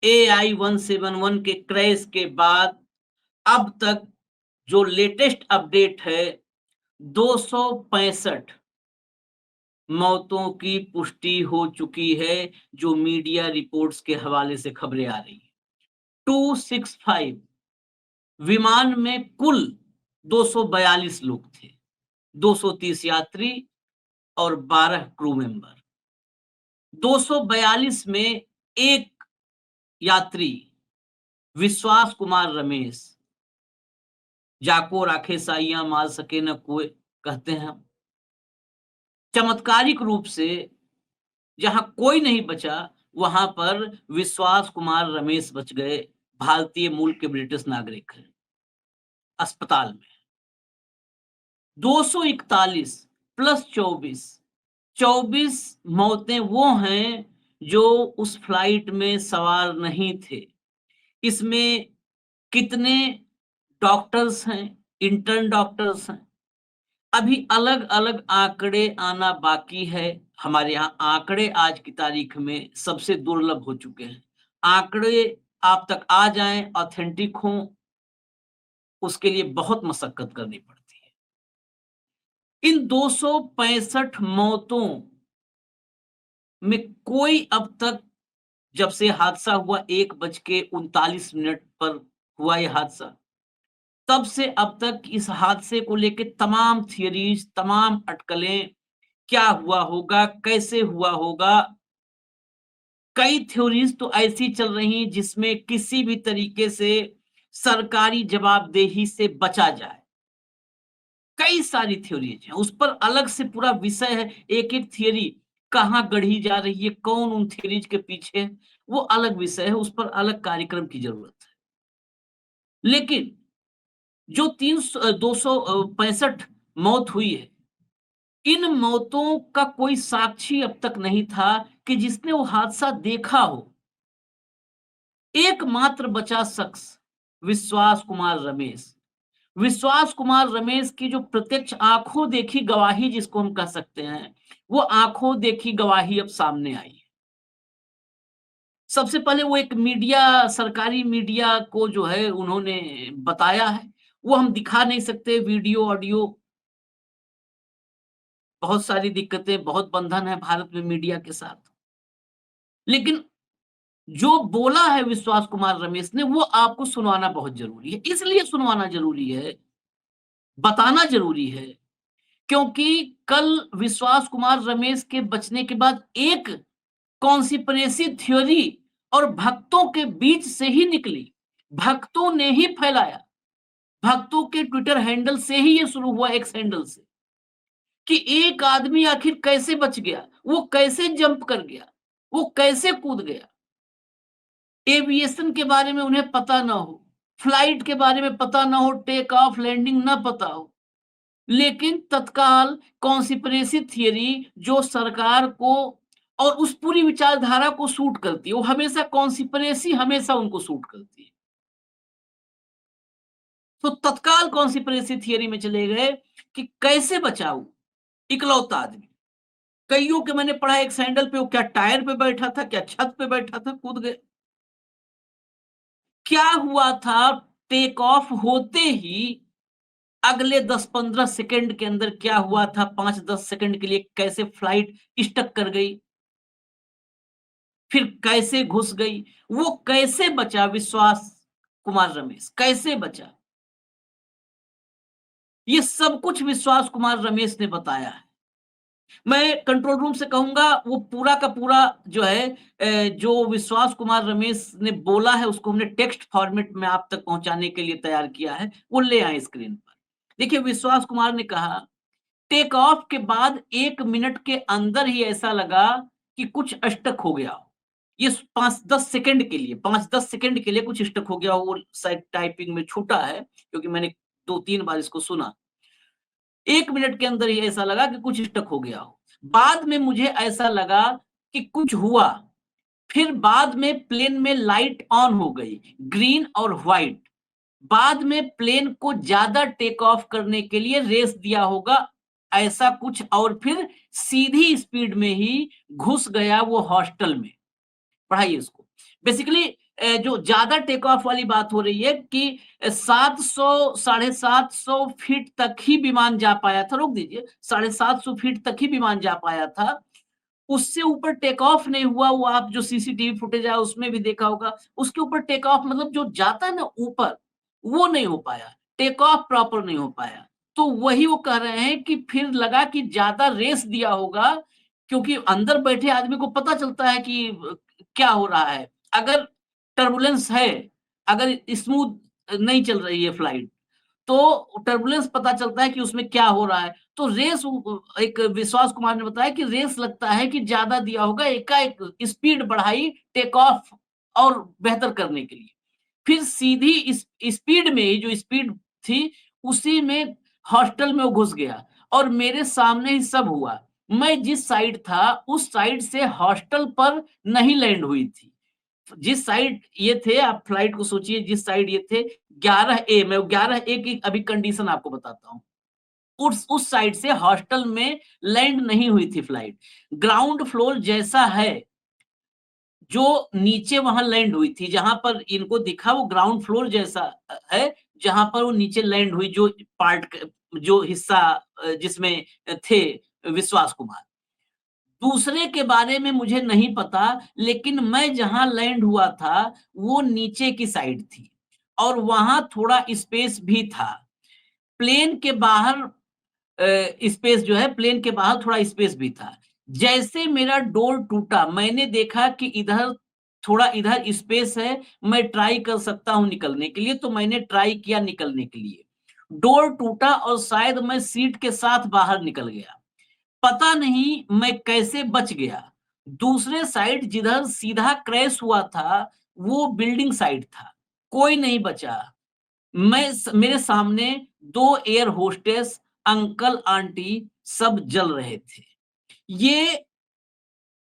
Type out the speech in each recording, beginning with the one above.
AI-171 के crash के बाद अब तक जो लेटेस्ट अपडेट है 265 मौतों की पुष्टि हो चुकी है, जो मीडिया रिपोर्ट्स के हवाले से खबरें आ रही हैं। 265 विमान में कुल 242 लोग थे, 230 यात्री और 12 क्रू मेंबर। 242 में एक यात्री विश्वास कुमार रमेश, जाको राखे साइयां माल सके न कोई, कहते हैं हम। चमत्कारिक रूप से जहां कोई नहीं बचा, वहां पर विश्वास कुमार रमेश बच गए, भारतीय मूल के ब्रिटिश नागरिक हैं, अस्पताल में। 241 प्लस 24, 24 मौतें वो हैं जो उस फ्लाइट में सवार नहीं थे। इसमें कितने डॉक्टर्स हैं, इंटर्न डॉक्टर्स हैं, अभी अलग-अलग आंकड़े आना बाकी है। हमारे यहाँ आंकड़े आज की तारीख में सबसे दुर्लभ हो चुके हैं। आंकड़े आप तक आ जाएँ, ऑथेंटिक हों, उसके लिए बहुत मशक्कत करनी पड़ती है। इन 265 मौतों में कोई अब तक, जब से हादसा हुआ 1:39 पर हुआ ये हादसा, तब से अब तक इस हादसे को लेके तमाम थियरीज, तमाम अटकलें, क्या हुआ होगा, कैसे हुआ होगा, कई थ्योरीज तो ऐसी चल रही हैं जिसमें किसी भी तरीके से सरकारी जवाबदेही से बचा जाए। कई सारी थ्योरीज हैं, उस पर अलग से पूरा विषय है। एक-एक थ्योरी कहाँ गढ़ी जा रही है, कौन उन थ्योरीज के पीछे है, वो अलग विषय है, उस पर अलग कार्यक्रम की जरूरत है। लेकिन जो 265 मौत हुई है, इन मौतों का कोई साक्षी अब तक नहीं था कि जिसने वो हादसा देखा हो। एकमात्र बचा शख्स विश्वास कुमार रमेश। विश्वास कुमार रमेश की जो प्रत्यक्ष आंखों देखी गवाही जिसको हम कह सकते हैं, वो आंखों देखी गवाही अब सामने आई है। सबसे पहले वो एक मीडिया, सरकारी मीडिया को जो है उन्होंने बताया है, वो हम दिखा नहीं सकते वीडियो, ऑडियो, बहुत सारी दिक्कतें, बहुत बंधन है भारत में मीडिया के साथ। लेकिन जो बोला है विश्वास कुमार रमेश ने, वो आपको सुनवाना बहुत जरूरी है। इसलिए सुनवाना जरूरी है, बताना जरूरी है, क्योंकि कल विश्वास कुमार रमेश के बचने के बाद एक कॉन्स्पिरेसी थ्योरी और भक्तों के बीच से ही निकली, भक्तों ने ही फैलाया, भक्तों के ट्विटर हैंडल से ही ये शुरू हुआ, एक्स हैंडल से, कि एक आदमी आखिर कैसे बच गया, वो कैसे जंप कर गया, वो कैसे कूद गया। एविएशन के बारे में उन्हें पता ना हो, फ्लाइट के बारे में पता ना हो, टेक ऑफ लैंडिंग ना पता हो, लेकिन तत्काल कॉन्स्पिरेसी थियरी जो सरकार को और उस पूरी विचारधारा को सूट करती है, वो हमेशा कॉन्स्पिरेसी हमेशा उनको सूट करती है। तो तत्काल कॉन्स्पिरेसी थियरी में चले गए कि कैसे बचाऊ, इकलौता आदमी। कईयों के मैंने पढ़ा एक सैंडल पे, वो क्या टायर पे बैठा था, क्या छत पे बैठा था, कूद गए। क्या हुआ था, टेक ऑफ होते ही अगले 10-15 सेकंड के अंदर क्या हुआ था, 5-10 सेकंड के लिए कैसे फ्लाइट स्टक कर गई, फिर कैसे घुस गई, वो कैसे बचा विश्वास कुमार रमेश, कैसे बचा, ये सब कुछ विश्वास कुमार रमेश ने बताया है। मैं कंट्रोल रूम से कहूंगा वो पूरा का पूरा जो है जो विश्वास कुमार रमेश ने बोला है, उसको हमने टेक्स्ट फॉर्मेट में आप तक पहुंचाने के लिए तैयार किया है, वो ले आए स्क्रीन पर। देखिए, विश्वास कुमार ने कहा, टेक ऑफ के बाद 1 मिनट के अंदर ही ऐसा लगा कि कुछ स्टक हो गया हो। ये 5-10 सेकंड के लिए, 5-10 सेकंड के लिए कुछ स्टक हो गया हो, वो शायद टाइपिंग में छूटा है, क्योंकि मैंने 2-3 बार इसको सुना। 1 मिनट के अंदर ही ऐसा लगा कि कुछ स्टक हो गया हो। बाद में मुझे ऐसा लगा कि कुछ हुआ, फिर बाद में प्लेन में लाइट ऑन हो गई, ग्रीन और व्हाइट। बाद में प्लेन को ज्यादा टेक ऑफ करने के लिए रेस दिया होगा, ऐसा कुछ, और फिर सीधी स्पीड में ही घुस गया वो हॉस्टल में। पढ़ाइए इसको। बेसिकली जो ज़्यादा टेक ऑफ वाली बात हो रही है कि 700 साढ़े 700 फीट तक ही विमान जा पाया था, रोक दीजिए, साढ़े 700 फीट तक ही विमान जा पाया था। उससे ऊपर टेक ऑफ नहीं हुआ, वो आप जो सीसीटीवी फुटेज है उसमें भी देखा होगा, उसके ऊपर टेक ऑफ मतलब जो जाता है ना ऊपर, वो नहीं हो पाया, टेक ऑफ प्रॉपर नहीं हो पाया। तो वही वो कह रहे हैं कि फिर लगा कि ज़्यादा रेस दिया होगा, क्योंकि अंदर बैठे आदमी को पता चलता है कि क्या हो रहा है। अगर टर्बुलेंस है, अगर स्मूथ नहीं चल रही है फ्लाइट, तो टर्बुलेंस पता चलता है कि उसमें क्या हो रहा है। तो रेस एक विश्वास कुमार ने बताया कि रेस लगता है कि ज़्यादा दिया होगा, एकाएक स्पीड बढ़ाई टेक ऑफ और बेहतर करने के लिए। फिर सीधी इस स्पीड में ही जो स्पीड थी, उसी में हॉस्टल में वो घुस गया और मेरे सामने ही सब हुआ। मैं जिस साइड था, उस साइड से हॉस्टल पर नहीं लैंड हुई थी। जिस साइड ये थे, आप फ्लाइट को सोचिए, जिस साइड ये थे 11 ए, मैं 11 ए की अभी कंडीशन आपको बताता हूँ। उस साइड से हॉस्टल में लैंड नहीं हुई थी फ्लाइट। ग्राउंड फ्लोर जैसा है, जो नीचे वहाँ लैंड हुई थी, जहाँ पर इनको दिखा वो ग्राउंड फ्लोर जैसा है, जहाँ पर वो नीचे लैंड हुई, जो पार्ट क जो हिस्सा जिसमें थे विश्वास कुमार। दूसरे के बारे में मुझे नहीं पता, लेकिन मैं जहाँ लैंड हुआ था, वो नीचे की साइड थी और वहाँ थोड़ा स्पेस भी था। प्लेन के बाहर स्पेस जो है, प्लेन के बाहर थोड़ा स्पेस भी था। जैसे मेरा डोर टूटा, मैंने देखा कि इधर थोड़ा इधर स्पेस है, मैं ट्राई कर सकता हूँ निकलने के लिए, तो मैंने ट्राई किया निकलने के लिए। डोर टूटा और शायद मैं सीट के साथ बाहर निकल गया। पता नहीं मैं कैसे बच गया। दूसरे साइड जिधर सीधा क्रैश हुआ था, वो बिल्डिंग साइड था। कोई नहीं बचा। मेरे सामने 2 एयर होस्टेस, अंकल, आंटी सब जल रहे थे। ये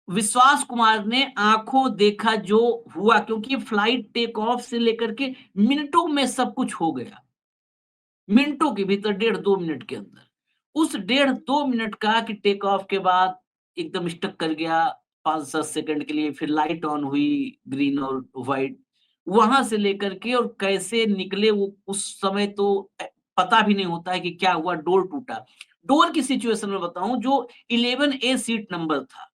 विश्वास कुमार ने आँखों देखा जो हुआ, क्योंकि फ्लाइट टेक ऑफ से लेकर के मिनटों में सब कुछ हो गया। मिनटों के भीतर, डेढ़ 2 मिनट के अंदर। उस डेढ़ 2 मिनट का कि टेक ऑफ के बाद एकदम स्टक कर गया 5-10 सेकंड के लिए, फिर लाइट ऑन हुई ग्रीन और व्हाइट। वहाँ से लेकर के और कैसे निकले वो उस समय तो पता भी नहीं होता है कि क्या हुआ, डोर टूटा। डोर की सिचुएशन में बताऊँ, जो 11 ए सीट नंबर था।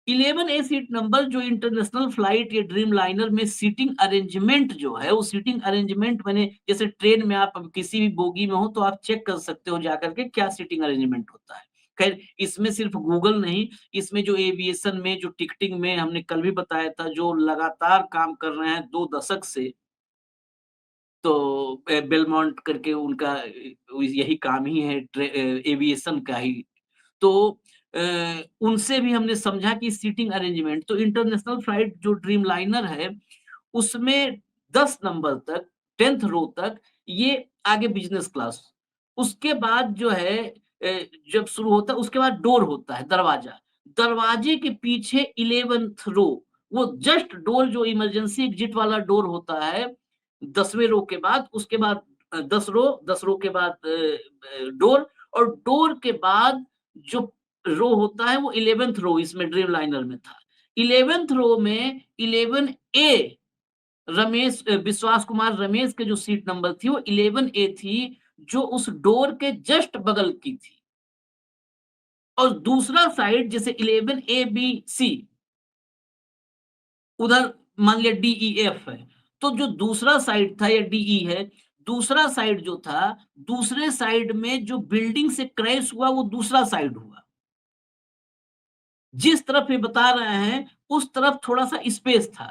11 ए सीट नंबर जो इंटरनेशनल फ्लाइट या ड्रीम लाइनर में सीटिंग अरेंजमेंट जो है, वो सीटिंग अरेंजमेंट मैंने, जैसे ट्रेन में आप किसी भी बोगी में हो तो आप चेक कर सकते हो जाकर के क्या सीटिंग अरेंजमेंट होता है। खैर, इसमें सिर्फ गूगल नहीं, इसमें जो एविएशन में जो टिकटिंग में हमने कल भी बताया था, जो लगातार काम कर रहे हैं 2 दशक से, तो बेलमोंट करके उनका यही काम ही है, एविएशन का ही। तो अ, उनसे भी हमने समझा कि सीटिंग अरेंजमेंट तो इंटरनेशनल फ्लाइट जो ड्रीम लाइनर है, उसमें 10 नंबर तक, 10th रो तक, ये आगे बिज़नेस क्लास। उसके बाद जो है जब शुरू होता है, उसके बाद डोर होता है, दरवाज़ा। दरवाजे के पीछे 11th रो, वो जस्ट डोर जो इमरजेंसी एग्ज़िट वाला डोर होता है, 10वें रो के बाद, उसके बाद 10 रो के बाद डोर, और डोर के बाद जो रो होता है वो 11th रो इसमें ड्रीम लाइनर में था। 11th रो में 11 ए विश्वास कुमार रमेश के जो सीट नंबर थी वो 11 ए थी, जो उस डोर के जस्ट बगल की थी। और दूसरा साइड जैसे 11 ए बी सी, उधर मान लिया डी ई एफ है, तो जो दूसरा साइड था या डी ई है, दूसरा साइड जो था, दूसरे साइड में जो बिल्डिंग से क्रैश हुआ वो दूसरा साइड हुआ। जिस तरफ ये बता रहे हैं, उस तरफ थोड़ा-सा स्पेस था।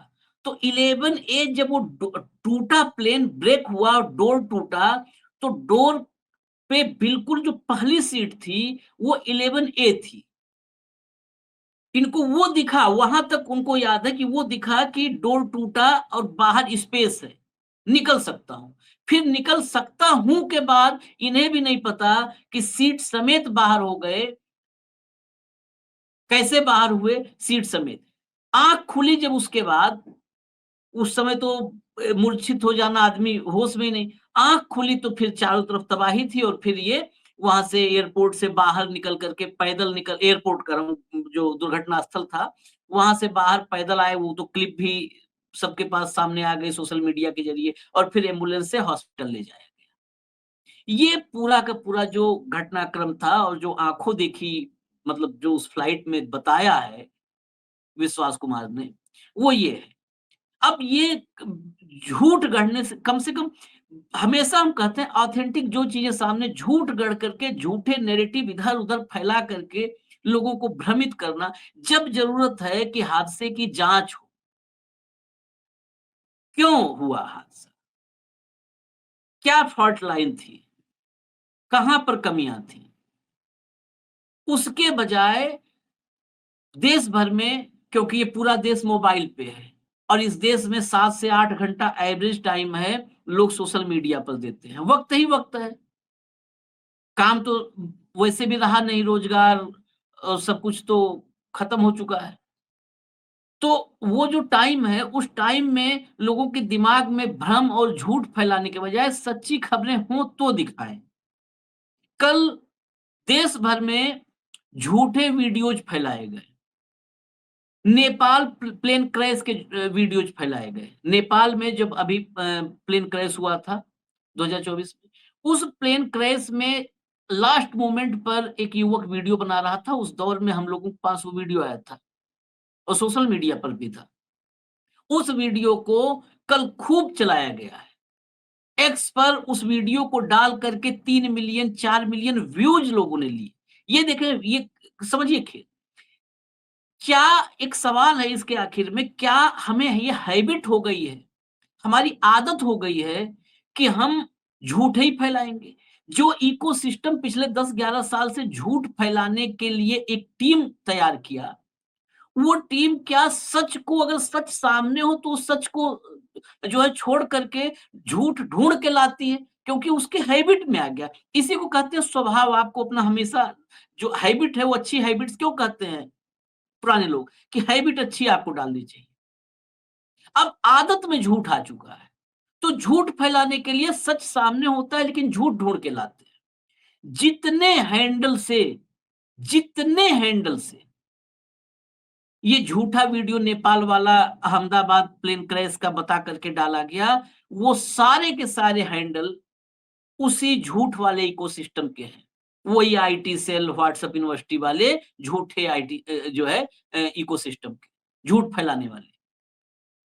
तो 11 ए जब वो टूटा, प्लेन ब्रेक हुआ और डोर टूटा, तो डोर पे बिल्कुल जो पहली सीट थी, वो 11 ए थी। इनको वो दिखा, वहाँ तक उनको याद है कि वो दिखा कि डोर टूटा और बाहर स्पेस है, निकल सकता हूँ। फिर निकल सकता हूँ के बाद इन्हें भी नहीं पता कि सीट समेत बाहर हो गए। कैसे बाहर हुए? सीट समेत। आँख खुली जब उसके बाद, उस समय तो मूर्छित हो जाना, आदमी होश में ही नहीं। आँख खुली तो फिर चारों तरफ तबाही थी और फिर ये वहाँ से एयरपोर्ट से बाहर निकल कर के पैदल निकल, एयरपोर्ट कह रहा हूँ, जो दुर्घटना स्थल था, वहाँ से बाहर पैदल आए। वो तो क्लिप भी सबके पास सामने आ गए सोशल मीडिया के ज़रिए और फिर एम्बुलेंस से हॉस्पिटल ले जाया गया। ये पूरा का पूरा जो घटनाक्रम था और जो आँखों देखी मतलब जो उस फ्लाइट में बताया है विश्वास कुमार ने, वो ये है। अब ये झूठ गढ़ने से कम हमेशा हम कहते हैं ऑथेंटिक जो चीज़ें सामने झूठ गढ़ करके झूठे नैरेटिव इधर-उधर फैला करके लोगों को भ्रमित करना, जब ज़रूरत है कि हादसे की जाँच हो। क्यों हुआ हादसा? क्या फ़ॉल्ट लाइन थी? कहाँ पर कमियाँ थी? उसके बजाय देश भर में क्योंकि ये पूरा देश मोबाइल पे है और इस देश में 7 से 8 घंटा एवरेज टाइम है, लोग सोशल मीडिया पर देते हैं। वक़्त ही वक़्त है। काम तो वैसे भी रहा नहीं, रोज़गार सब कुछ तो खत्म हो चुका है। तो वो जो टाइम है, उस टाइम में लोगों के दिमाग में भ्रम और झूठ फैलाने के बजाय सच्ची खबरें हों तो दिखाएँ। कल देश भर में झूठे वीडियोज़ फैलाए गए। नेपाल प्लेन क्रैश के वीडियोज़ फैलाए गए। नेपाल में जब अभी प्लेन क्रैश हुआ था 2024 में, उस प्लेन क्रैश में लास्ट मोमेंट पर एक युवक वीडियो बना रहा था, उस दौर में हम लोगों के पास वो वीडियो आया था और सोशल मीडिया पर भी था। उस वीडियो को कल खूब चलाया गया है। एक्स पर उस वीडियो को डाल करके 3 मिलियन 4 मिलियन व्यूज़ लोगों ने लिए। ये देखें, ये समझिए खेल। क्या एक सवाल है इसके आखिर में, क्या हमें ये हैबिट हो गई है, हमारी आदत हो गई है कि हम झूठ ही फैलाएँगे? जो इकोसिस्टम पिछले 10-11 साल से झूठ फैलाने के लिए एक टीम तैयार किया, वो टीम क्या सच को अगर सच सामने हो तो उस सच को जो है छोड़ करके झूठ ढूँढ के लाती है, क्योंकि उसके हैबिट में आ गया। इसी को कहते हैं स्वभाव। आपको अपना हमेशा जो हैबिट है वो अच्छी हैबिट्स क्यों कहते हैं पुराने लोग कि हैबिट अच्छी आपको डालनी चाहिए। अब आदत में झूठ आ चुका है, तो झूठ फैलाने के लिए सच सामने होता है लेकिन झूठ ढूँढ के लाते हैं। जितने हैंडल से जितने हैंडल से ये झूठा वीडियो नेपाल वाला अहमदाबाद प्लेन क्रैश का बता करके डाला गया, वो सारे के सारे हैंडल उसी झूठ वाले इकोसिस्टम के हैं। वही आईटी सेल, व्हाट्सएप यूनिवर्सिटी वाले झूठे आईटी जो है इकोसिस्टम के, झूठ फैलाने वाले।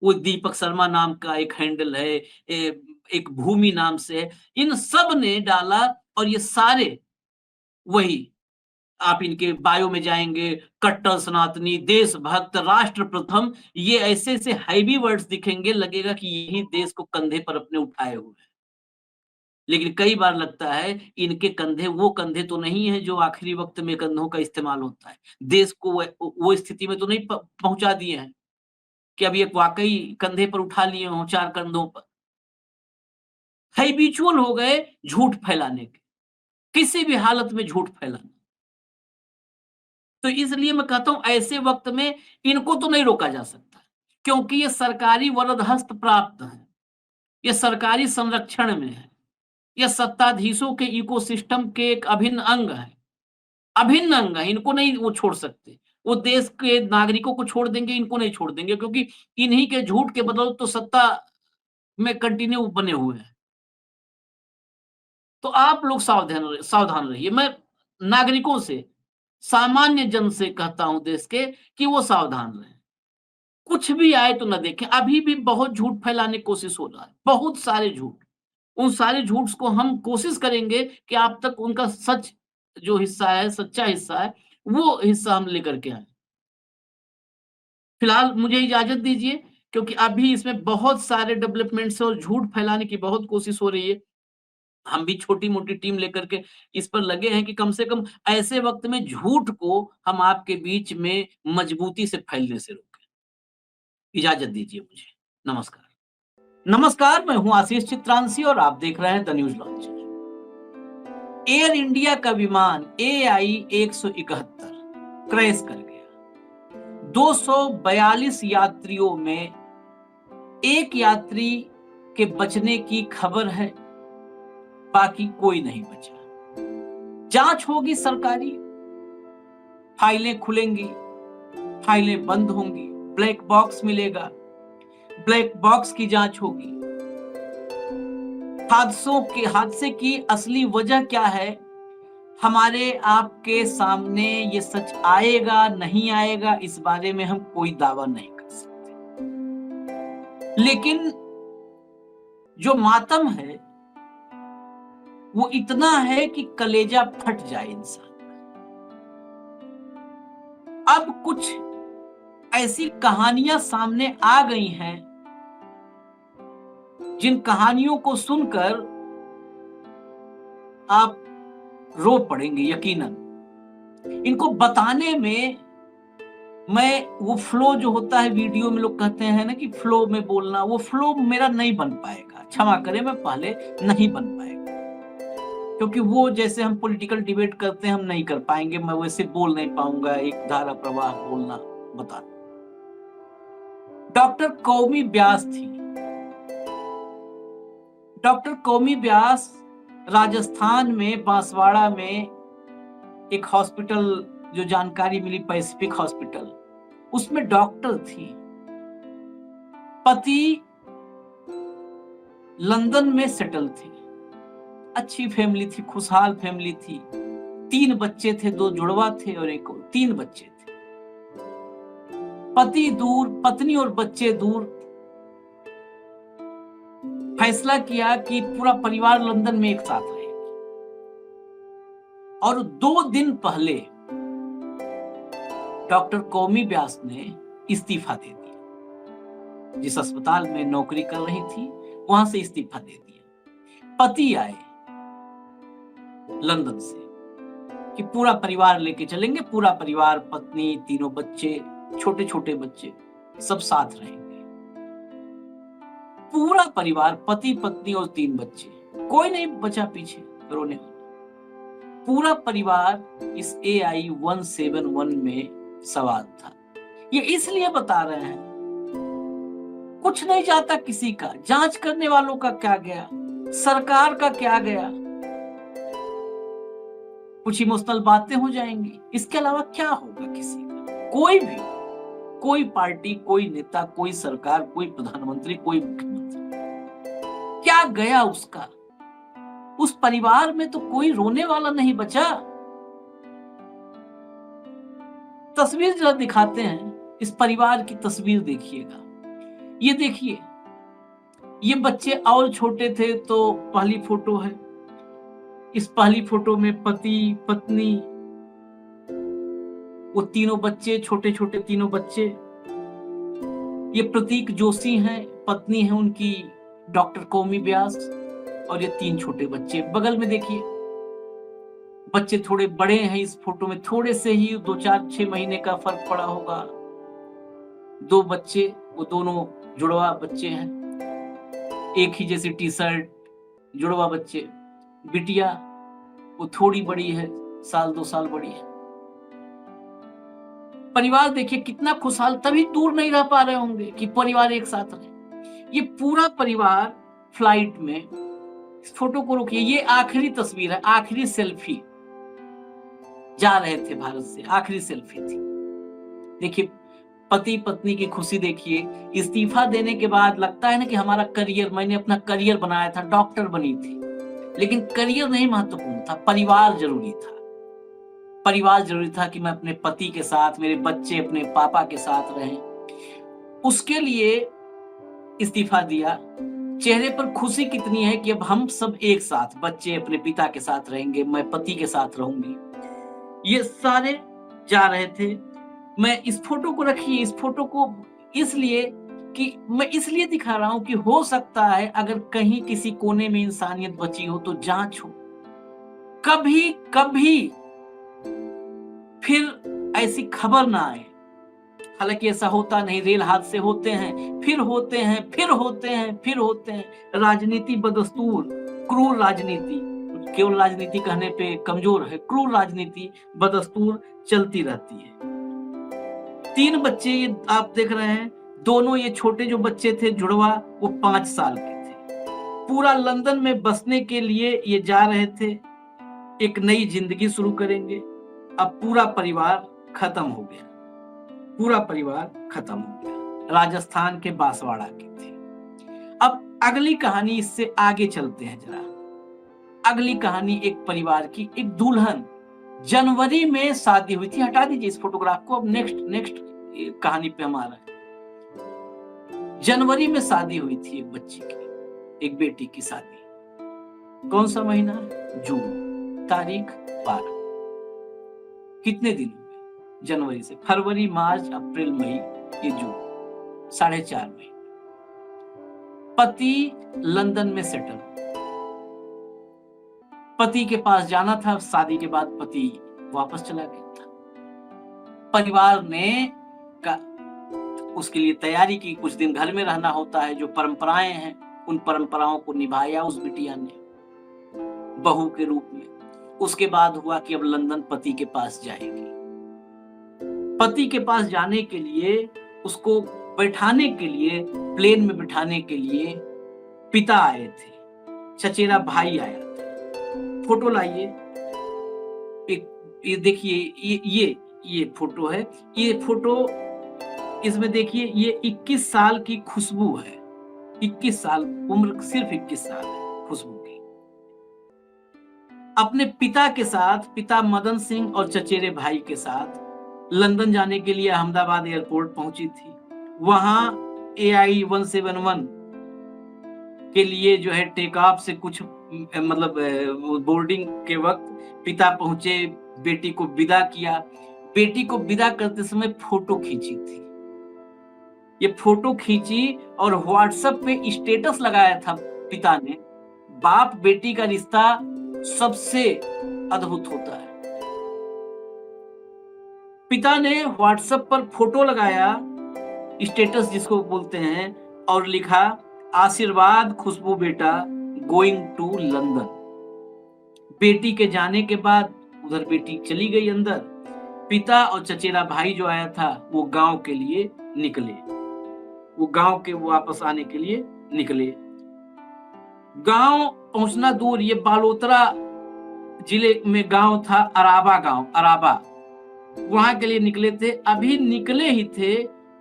वो दीपक शर्मा नाम का एक हैंडल है, एक भूमि नाम से है। इन सब ने डाला और ये सारे वही आप इनके बायो में जाएँगे, कट्टर सनातनी, देशभक्त, राष्ट्र प्रथम, ये ऐसे-ऐसे हैवी वर्ड्स दिखेंगे, लगेगा कि यही देश को कंधे पर अपने उठाए हुए हैं। लेकिन कई बार लगता है इनके कंधे वो कंधे तो नहीं है जो आखिरी वक़्त में कंधों का इस्तेमाल होता है। देश को वो स्थिति में तो नहीं पहुँचा दिए हैं कि अब ये वाक़ई कंधे पर उठा लिए हों 4 कंधों पर। हैबिचुअल हो गए झूठ फैलाने के, किसी भी हालत में झूठ फैलाना। तो इसलिए मैं कहता हूँ ऐसे वक़्त में इनको तो नहीं रोका जा सकता, क्योंकि ये सरकारी वरद हस्त प्राप्त हैं, ये सरकारी संरक्षण में है, ये सत्ताधीशों के इकोसिस्टम के एक अभिन्न अंग है। अभिन्न अंग है, इनको नहीं वो छोड़ सकते। वो देश के नागरिकों को छोड़ देंगे, इनको नहीं छोड़ देंगे क्योंकि इन्हीं के झूठ के बदौलत तो सत्ता में कंटिन्यू बने हुए हैं। तो आप लोग सावधान रहिए। मैं नागरिकों से, सामान्य जन से कहता हूँ देश के कि वो सावधान रहें। कुछ भी आए तो ना देखें। अभी भी बहुत झूठ फैलाने की कोशिश हो रहा है, बहुत सारे झूठ। उन सारे झूठ को हम कोशिश करेंगे कि आप तक उनका सच जो हिस्सा है, सच्चा हिस्सा है, वो हिस्सा हम लेकर के आएँ। फिलहाल मुझे इजाज़त दीजिए क्योंकि अभी इसमें बहुत सारे डेवलपमेंट्स हैं और झूठ फैलाने की बहुत कोशिश हो रही है। हम भी छोटी-मोटी टीम लेकर के इस पर लगे हैं कि कम से कम ऐसे वक़्त में झूठ को हम आपके बीच में मजबूती से फैलने से रोकें। इजाज़त दीजिए मुझे। नमस्कार। नमस्कार, मैं हूँ आशीष चित्रांशी और आप देख रहे हैं the news launcher. Air India का विमान एआई 171 क्रैश कर गया। 242 यात्रियों में एक यात्री के बचने की खबर है, बाकी कोई नहीं बचा। जांच होगी सरकारी, फाइलें खुलेंगी, फाइलें बंद होंगी, ब्लैक बॉक्स मिलेगा। ब्लैक बॉक्स की जांच होगी। हादसे की असली वजह क्या है, हमारे आपके सामने ये सच आएगा नहीं आएगा, इस बारे में हम कोई दावा नहीं कर सकते। लेकिन जो मातम है वो इतना है कि कलेजा फट जाए इंसान। अब कुछ ऐसी कहानियां सामने आ गई हैं जिन कहानियों को सुनकर आप रो पड़ेंगे यकीनन। इनको बताने में मैं वो फ्लो जो होता है, वीडियो में लोग कहते हैं ना कि फ्लो में बोलना, वो फ्लो मेरा नहीं बन पाएगा, क्षमा करें, मैं पहले नहीं बन पाएगा, क्योंकि वो जैसे हम पॉलिटिकल डिबेट करते हैं हम नहीं कर पाएंगे, मैं वैसे बोल नहीं पाऊंगा, एक धारा प्रवाह बोलना बता। डॉक्टर कौमी व्यास थी। डॉक्टर कौमी व्यास राजस्थान में बांसवाड़ा में एक हॉस्पिटल, जो जानकारी मिली पैसिफिक हॉस्पिटल, उसमें डॉक्टर थी। पति लंदन में सेटल थे, अच्छी फैमिली थी, खुशहाल फैमिली थी, 3 बच्चे थे, 2 जुड़वा थे और एक और, 3 बच्चे थे। पति दूर, पत्नी और बच्चे दूर। फैसला किया कि पूरा परिवार लंदन में एक साथ रहेगा। और 2 दिन पहले डॉक्टर कौमी व्यास ने इस्तीफा दे दिया। जिस अस्पताल में नौकरी कर रही थी वहां से इस्तीफा दे दिया। पति आए लंदन से कि पूरा परिवार लेके चलेंगे, पूरा परिवार, पत्नी, तीनों बच्चे, छोटे छोटे बच्चे, सब साथ रहेंगे। पूरा परिवार, पति, पत्नी और 3 बच्चे, कोई नहीं बचा पीछे रोने वाला। पूरा परिवार इस AI-171 में सवार था। ये इसलिए बता रहे हैं, कुछ नहीं जाता किसी का, जांच करने वालों का क्या गया, सरकार का क्या गया, कुछ इमोशनल बातें हो जाएंगी, इसके अलावा क्या होगा किसी का। कोई भी, कोई पार्टी, कोई नेता, कोई सरकार, कोई प्रधानमंत्री, कोई मुख्यमंत्री, क्या गया उसका। उस परिवार में तो कोई रोने वाला नहीं बचा। तस्वीर जरा दिखाते हैं, इस परिवार की तस्वीर देखिएगा। ये देखिए, ये बच्चे और छोटे थे तो पहली फोटो है। इस पहली फोटो में पति, पत्नी, वो तीनों बच्चे, छोटे छोटे तीनों बच्चे। ये प्रतीक जोशी हैं, पत्नी है उनकी डॉक्टर कौमी व्यास, और ये 3 छोटे बच्चे। बगल में देखिए, बच्चे थोड़े बड़े हैं इस फोटो में, थोड़े से ही 2-4-6 महीने का फर्क पड़ा होगा। 2 बच्चे, वो दोनों जुड़वा बच्चे हैं, एक ही जैसी टी-शर्ट, जुड़वा बच्चे। बिटिया वो थोड़ी बड़ी है, 1-2 साल बड़ी है। परिवार देखिए कितना खुशहाल, तभी दूर नहीं रह पा रहे होंगे कि परिवार एक साथ रहे। ये पूरा परिवार फ्लाइट में, इस फोटो को रोकिए, ये आखिरी तस्वीर है, आखिरी सेल्फी, जा रहे थे भारत से, आखिरी सेल्फी थी। देखिए पति पत्नी की खुशी देखिए। इस्तीफा देने के बाद लगता है ना कि हमारा करियर, मैंने अपना करियर बनाया था, डॉक्टर बनी थी, लेकिन करियर नहीं महत्वपूर्ण था, परिवार जरूरी था। परिवार जरूरी था कि मैं अपने पति के साथ, मेरे बच्चे अपने पापा के साथ रहें। उसके लिए इस्तीफा दिया। चेहरे पर खुशी कितनी है कि अब हम सब एक साथ, बच्चे अपने पिता के साथ रहेंगे, मैं पति के साथ रहूंगी। ये सारे जा रहे थे। मैं इस फोटो को रखिए, इस फोटो को इसलिए कि मैं इसलिए दिखा रहा हूं कि हो सकता है अगर कहीं किसी कोने में इंसानियत बची हो तो जांच हो। कभी कभी फिर ऐसी खबर ना आए। हालांकि ऐसा होता नहीं, रेल हादसे होते हैं, फिर होते हैं, फिर होते हैं, फिर होते हैं। राजनीति बदस्तूर, क्रूर राजनीति, केवल राजनीति कहने पे कमजोर है, क्रूर राजनीति बदस्तूर चलती रहती है। 3 बच्चे ये आप देख रहे हैं, दोनों ये छोटे जो बच्चे थे जुड़वा, वो 5 साल के थे। पूरा लंदन में बसने के लिए ये जा रहे थे, एक नई जिंदगी शुरू करेंगे। अब पूरा परिवार खत्म हो गया, पूरा परिवार खत्म हो गया। राजस्थान के बांसवाड़ा के थे। अब अगली कहानी, इससे आगे चलते हैं जरा। अगली कहानी एक परिवार की, एक दुल्हन, जनवरी में शादी हुई थी। हटा दीजिए इस फोटोग्राफ को, अब नेक्स्ट कहानी पे हमारा। जनवरी में शादी हुई थी एक बच्ची की, एक बेटी की शादी। कौन सा महीना? जून, तारीख 12। कितने दिन हुए जनवरी से? फरवरी, मार्च, अप्रैल, मई, ये जून, 4.5 महीने। पति लंदन में सेटल, पति के पास जाना था। शादी के बाद पति वापस चला गया था। परिवार ने उसके लिए तैयारी की, कुछ दिन घर में रहना होता है, जो परंपराएं हैं उन परंपराओं को निभाया उस बिटिया ने बहू के रूप में। उसके बाद हुआ कि अब लंदन पति के पास जाएगी। पति के पास जाने के लिए, उसको बैठाने के लिए, प्लेन में बिठाने के लिए पिता आए थे, चचेरा भाई आया था। फोटो लाइए, ये देखिए, ये फोटो है। ये फोटो, इसमें देखिए, ये 21 साल की खुशबू है। 21 साल उम्र, सिर्फ 21 साल है खुशबू की। अपने पिता के साथ, पिता मदन सिंह और चचेरे भाई के साथ लंदन जाने के लिए अहमदाबाद एयरपोर्ट पहुंची थी। वहां AI 171 के लिए जो है टेक ऑफ से कुछ मतलब बोर्डिंग के वक्त पिता पहुंचे, बेटी को विदा किया। बेटी को विदा करते समय फोटो खींची थी। ये फोटो खींची और व्हाट्सएप पे स्टेटस लगाया था पिता ने। बाप बेटी का रिश्ता सबसे अद्भुत होता है। पिता ने व्हाट्सएप पर फोटो लगाया, स्टेटस जिसको बोलते हैं, और लिखा, आशीर्वाद खुशबू बेटा, गोइंग टू लंदन। बेटी के जाने के बाद उधर बेटी चली गई अंदर। पिता और चचेरा भाई जो आया था वो गांव के लिए निकले, वो गांव के वापस आने के लिए निकले। गांव पहुंचना दूर, ये बालोतरा जिले में गांव था, अराबा गांव, अराबा, वहां के लिए निकले थे। अभी निकले ही थे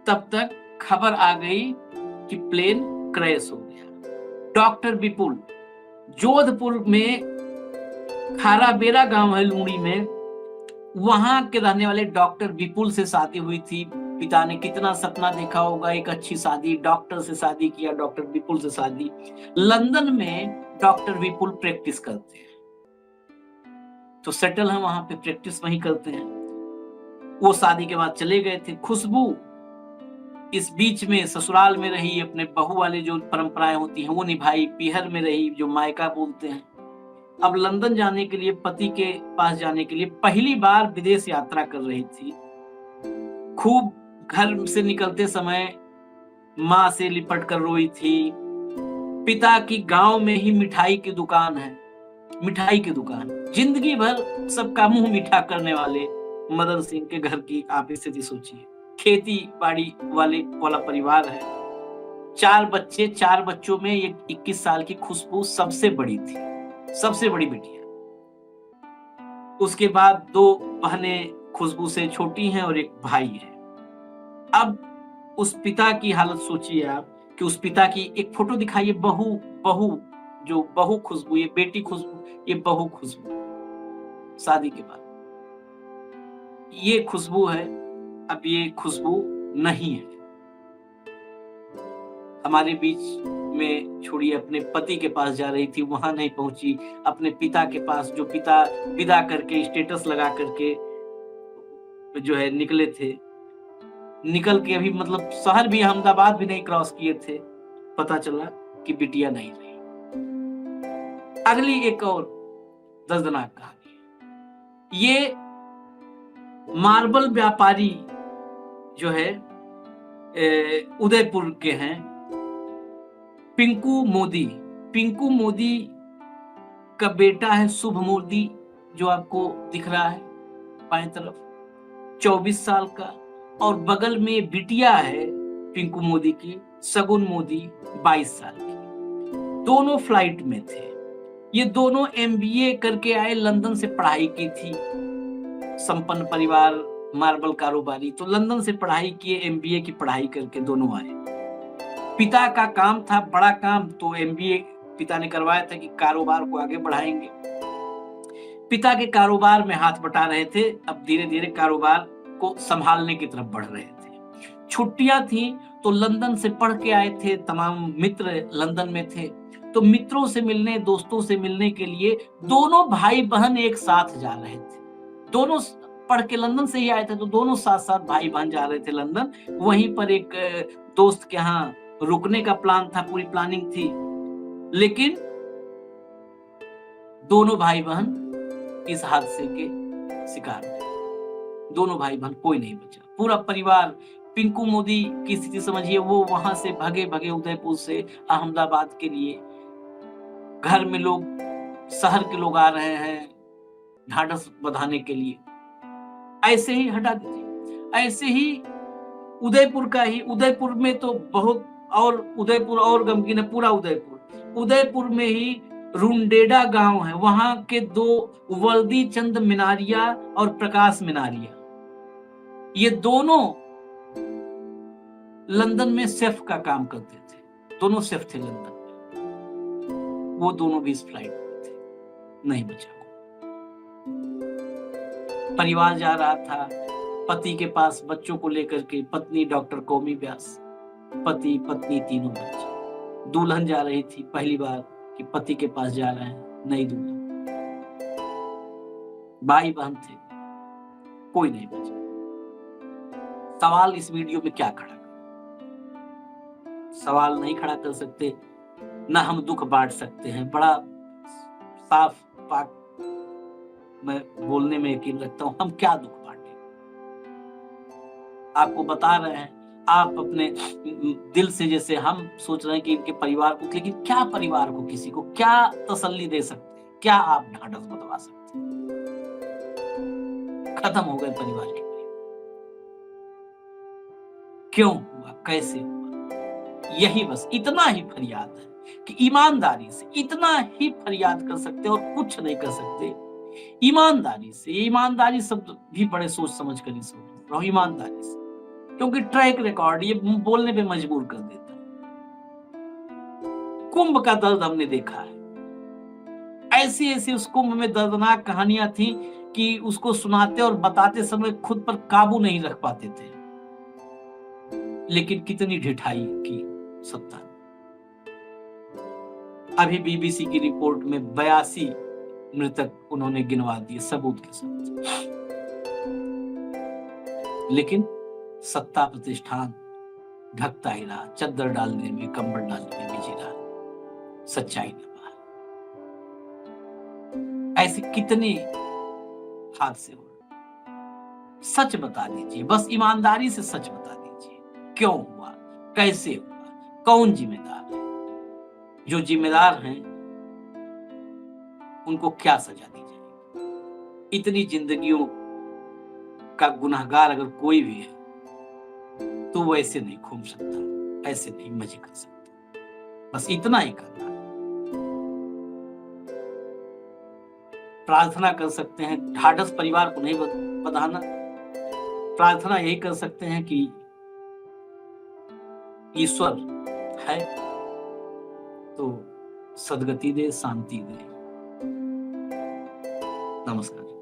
तब तक खबर आ गई कि प्लेन क्रैश हो गया। डॉक्टर विपुल, जोधपुर में खाराबेरा गांव है लूणी में, वहां के रहने वाले डॉक्टर विपुल से शादी हुई थी। पिता ने कितना सपना देखा होगा, एक अच्छी शादी, डॉक्टर से शादी किया, डॉक्टर विपुल से शादी। लंदन में डॉक्टर विपुल प्रैक्टिस करते हैं, तो सेटल है वहां पे, प्रैक्टिस वहीं करते हैं। वो शादी के बाद चले गए थे। खुशबू इस बीच में ससुराल में रही, अपने बहू वाले जो परंपराएं होती हैं वो निभाई, पीहर में रही, जो मायका बोलते हैं। अब लंदन जाने के लिए, पति के पास जाने के लिए पहली बार विदेश यात्रा कर रही थी। खूब घर से निकलते समय माँ से लिपट कर रोई थी। पिता की गांव में ही मिठाई की दुकान है, मिठाई की दुकान, जिंदगी भर सबका मुंह मीठा करने वाले मदन सिंह के घर की आप स्थिति सोचिए। खेती बाड़ी वाला परिवार है। 4 बच्चे, 4 बच्चों में ये 21 साल की खुशबू सबसे बड़ी थी, सबसे बड़ी बेटियां। उसके बाद 2 बहनें खुशबू से छोटी हैं और एक भाई है। अब उस पिता की हालत सोचिए आप, कि उस पिता की एक फोटो दिखाइए, जो बहू खुशबू, ये बेटी खुशबू, ये बहू खुशबू, शादी के बाद ये खुशबू है। अब ये खुशबू नहीं है हमारे बीच में, छोड़िए, अपने पति के पास जा रही थी, वहां नहीं पहुंची। अपने पिता के पास, जो पिता विदा करके स्टेटस लगा करके जो है निकले थे, निकल के अभी मतलब शहर भी, अहमदाबाद भी नहीं क्रॉस किए थे, पता चला कि बिटिया नहीं रही। अगली एक और दर्दनाक कहानी है। ये मार्बल व्यापारी जो है उदयपुर के हैं, पिंकू मोदी। पिंकू मोदी का बेटा है शुभ मोदी, जो आपको दिख रहा है बाएं तरफ, 24 साल का, और बगल में बिटिया है पिंकू मोदी की, सगुन मोदी, 22 साल की। दोनों फ्लाइट में थे। ये दोनों MBA करके आए, लंदन से पढ़ाई की थी, संपन्न परिवार मार्बल कारोबारी, तो लंदन से पढ़ाई किए, एमबीए की पढ़ाई करके दोनों आए। पिता का काम था बड़ा काम, तो एमबीए पिता ने करवाया था कि कारोबार को आगे बढ़ाएंगे। पिता के कारोबार में हाथ बटा रहे थे, अब धीरे-धीरे कारोबार को संभालने की तरफ बढ़ रहे थे। छुट्टियां थी तो लंदन से पढ़ के आए थे, तमाम मित्र लंदन में थे, तो मित्रों से मिलने, दोस्तों से मिलने के लिए दोनों भाई-बहन एक साथ जा रहे थे। दोनों पढ़ के लंदन से ही आए थे, तो दोनों साथ-साथ भाई-बहन जा रहे थे लंदन। वहीं पर एक दोस्त के यहाँ रुकने का प्लान था, पूरी प्लानिंग थी। लेकिन दोनों भाई-बहन इस हादसे के शिकार हुए। दोनों भाई-बहन कोई नहीं बचा। पूरा परिवार, पिंकू मोदी की स्थिति समझिए, वो वहां से भगे-भगे उदयपुर से अहमदाबाद के लिए। घर में लोग, शहर के लोग आ रहे हैं ढाढ़स बंधाने के लिए। ऐसे ही हटा दीजिए, ऐसे ही उदयपुर का ही, उदयपुर में तो बहुत, और उदयपुर और गमगीन है पूरा उदयपुर। उदयपुर में ही रुंडेडा गांव है, वहां के दो वर्दी चंद मिनारिया और प्रकाश मिनारिया, ये दोनों लंदन में शेफ का काम करते थे। दोनों शेफ थे लंदन में। वो दोनों भी इस फ्लाइट में थे, नहीं बचा। परिवार जा रहा था पति के पास बच्चों को लेकर के, पत्नी डॉक्टर कौमी व्यास, पति पत्नी तीनों बच्चे। दुल्हन जा रही थी, पहली बार कि पति के पास जा रहे हैं, नई दुल्हन। भाई बहन थे, कोई नहीं बचा। सवाल इस वीडियो में क्या खड़ा कर, सवाल नहीं खड़ा कर सकते, ना हम दुख बांट सकते हैं। बड़ा साफ पाक मैं बोलने में यकीन रखता हूं, हम क्या दुख बांटे। आपको बता रहे हैं, आप अपने दिल से, जैसे हम सोच रहे हैं कि इनके परिवार को, लेकिन क्या परिवार को, किसी को क्या तसल्ली दे सकते हैं, क्या आप ढांढस बंधवा सकते हैं। खत्म हो गए परिवार के। क्यों हुआ, कैसे हुआ, यही बस इतना ही फरियाद है कि ईमानदारी से इतना ही फरियाद कर सकते और कुछ नहीं कर सकते। ईमानदारी से, ईमानदारी शब्द भी बड़े सोच समझ कर इस रहा हूं, ईमानदारी से, क्योंकि ट्रैक रिकॉर्ड ये बोलने पे मजबूर कर देता है। कुंभ का दर्द हमने देखा है, ऐसी ऐसी उस कुंभ में दर्दनाक कहानियां थी कि उसको सुनाते और बताते समय खुद पर काबू नहीं रख पाते थे। लेकिन कितनी ढिठाई की सत्ता। अभी बीबीसी की रिपोर्ट में 82 मृतक उन्होंने गिनवा दिए सबूत के साथ। लेकिन सत्ता प्रतिष्ठान ढकता ही रहा, चद्दर डालने में, कंबल डालने में बिजी रहा, सच्चाई न पाया। ऐसे कितने हादसे हो। सच बता दीजिए, बस ईमानदारी से सच बता दीजिए, क्यों हुआ, कैसे हुआ, कौन जिम्मेदार है। जो जिम्मेदार हैं उनको क्या सजा दी जाएगी। इतनी जिंदगियों का गुनहगार अगर कोई भी है तो वो ऐसे नहीं घूम सकता, ऐसे नहीं मजे कर सकता। बस इतना ही करना है। प्रार्थना कर सकते हैं, ढाढ़स परिवार को नहीं बंधाना। प्रार्थना यही कर सकते हैं कि ईश्वर है तो सद्गति दे, शांति दे। नमस्कार।